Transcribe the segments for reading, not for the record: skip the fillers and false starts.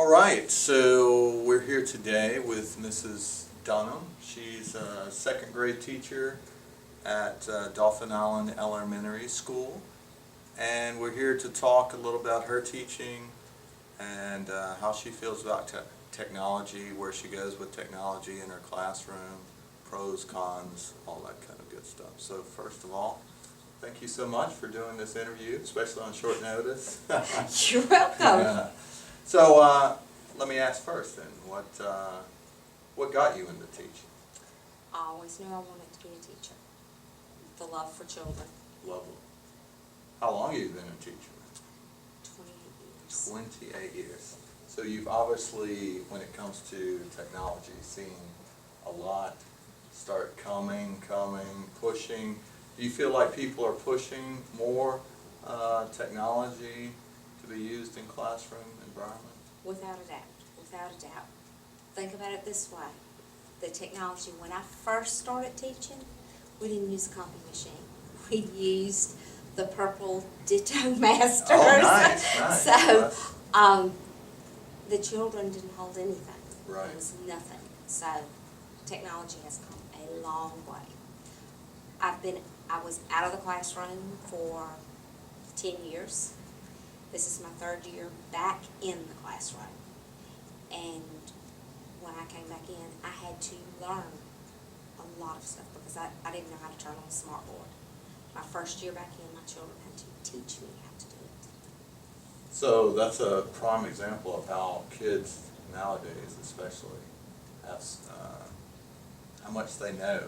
All right, so we're here today with Mrs. Dunham. She's a second grade teacher at Dauphin Island Elementary School. And we're here to talk a little about her teaching and how she feels about technology, where she goes with technology in her classroom, pros, cons, all that kind of good stuff. So first of all, thank you so much for doing this interview, especially on short notice. You're welcome. Yeah. So let me ask first then, what got you into teaching? I always knew I wanted to be a teacher. The love for children. Lovely. How long have you been a teacher? 28 years. 28 years. So you've obviously, when it comes to technology, seen a lot start coming, pushing. Do you feel like people are pushing more technology to be used in classroom environment? Without a doubt. Without a doubt. Think about it this way. The technology, when I first started teaching, we didn't use a copy machine. We used the purple Ditto Masters. Oh, nice. So, the children didn't hold anything. Right. It was nothing. So, technology has come a long way. I was out of the classroom for 10 years. This is my third year back in the classroom. And when I came back in, I had to learn a lot of stuff because I didn't know how to turn on a smart board. My first year back in, my children had to teach me how to do it. So that's a prime example of how kids nowadays especially have, how much they know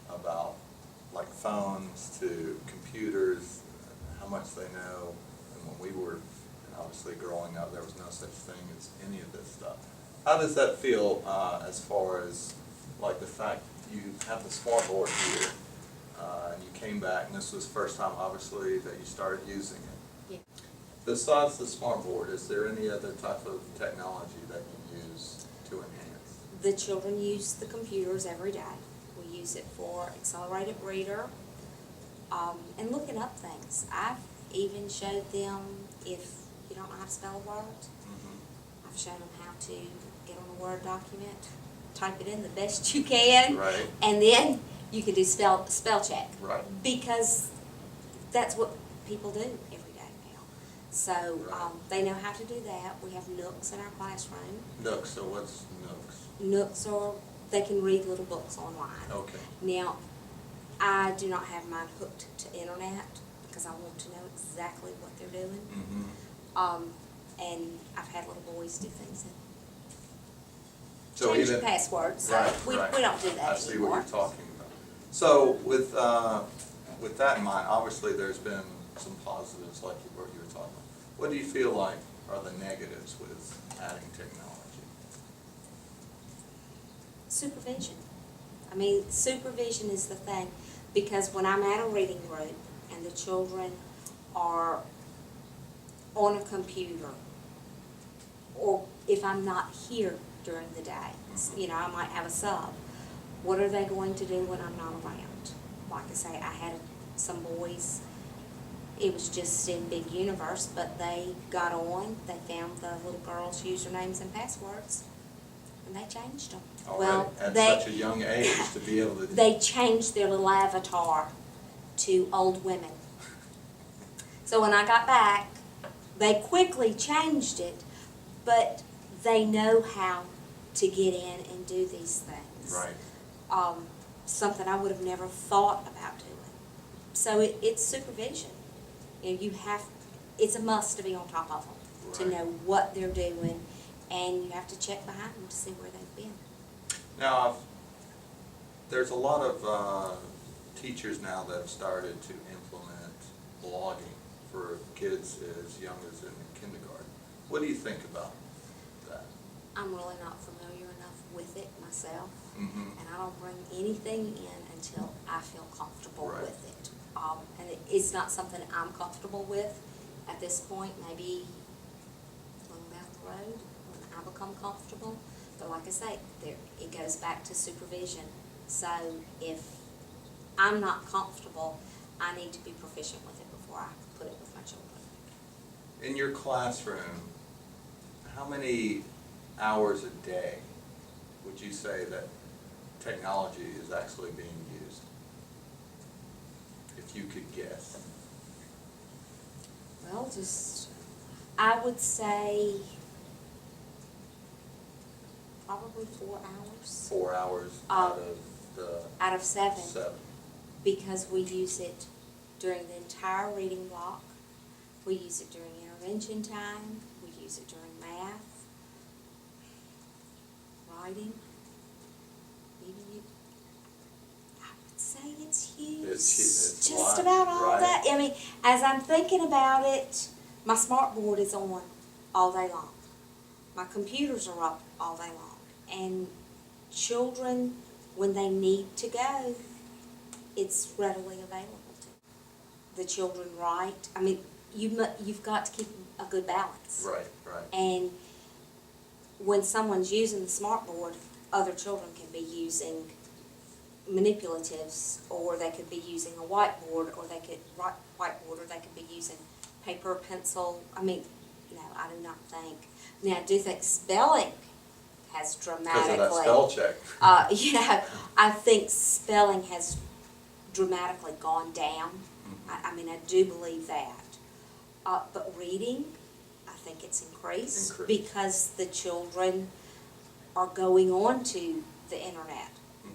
about like phones to computers, how much they know. And when we were obviously growing up, there was no such thing as any of this stuff. How does that feel as far as like the fact you have the smart board here and you came back and this was the first time obviously that you started using it? Yeah. Besides the smart board, is there any other type of technology that you use to enhance? The children use the computers every day. We use it for accelerated reader and looking up things. I've even showed them if you don't know how to spell a word. Mm-hmm. I've shown them how to get on a Word document, type it in the best you can, Right. and then you can do spell check. Right. Because that's what people do every day now. So Right. they know how to do that. We have Nooks in our classroom. Nooks, so what's Nooks? Nooks are, they can read little books online. Okay. Now, I do not have mine hooked to internet because I want to know exactly what they're doing. Mm-hmm. And I've had little boys do things and So change even, your passwords. So right, we right. don't do that I see anymore. what you're talking about. So with that in mind, obviously there's been some positives like what you were talking about. What do you feel like are the negatives with adding technology? Supervision. I mean, supervision is the thing, because when I'm at a reading group and the children are on a computer, or if I'm not here during the day, you know, I might have a sub, what are they going to do when I'm not around? Like I say, I had some boys, it was just in Big Universe, but they got on, they found the little girls' usernames and passwords, and they changed them. Already at such a young age to be able to do They changed their little avatar to old women. So when I got back, they quickly changed it, but they know how to get in and do these things. Right. Something I would have never thought about doing. So it's supervision. You know, it's a must to be on top of them, to Right. know what they're doing, and you have to check behind them to see where they've been. Now, there's a lot of teachers now that have started to implement blogging for kids as young as in kindergarten. What do you think about that? I'm really not familiar enough with it myself, Mm-hmm. and I don't bring anything in until I feel comfortable Right. with it. And it's not something I'm comfortable with at this point, maybe going down the road when I become comfortable. But like I say, it goes back to supervision. So if I'm not comfortable, I need to be proficient with it before I put it with my children. In your classroom, how many hours a day would you say that technology is actually being used? If you could guess. Well, I would say probably 4 hours 4 hours out of the out of 7, 7. because we use it during the entire reading block. We use it during intervention time. We use it during math, writing. Maybe I would say it's used It's just live, about all right? that. I mean, as I'm thinking about it, my smart board is on all day long. My computers are up all day long. And children, when they need to go, it's readily available to them. The children write. I mean, you've got to keep a good balance. Right, right. And when someone's using the smart board, other children can be using manipulatives, or they could be using a whiteboard, or they could write whiteboard, or they could be using paper, pencil. I mean, no, I do not think. Now, I do think spelling has dramatically. Because of that spell check. Yeah, I think spelling has dramatically gone down. I mean, I do believe that. But reading, I think it's increased because the children are going on to the internet,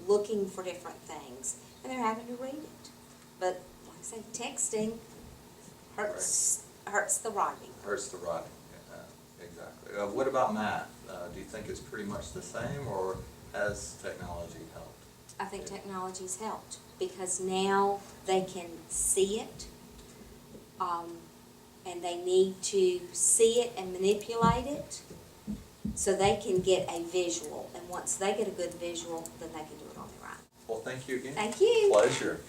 looking for different things, and they're having to read it. But like I say, texting hurts the writing. Hurts the writing, yeah, exactly. What about math? Do you think it's pretty much the same, or has technology helped? I think technology's helped because now they can see it, and they need to see it and manipulate it so they can get a visual. And once they get a good visual, then they can do it on their own. Well, thank you again. Thank you. Pleasure.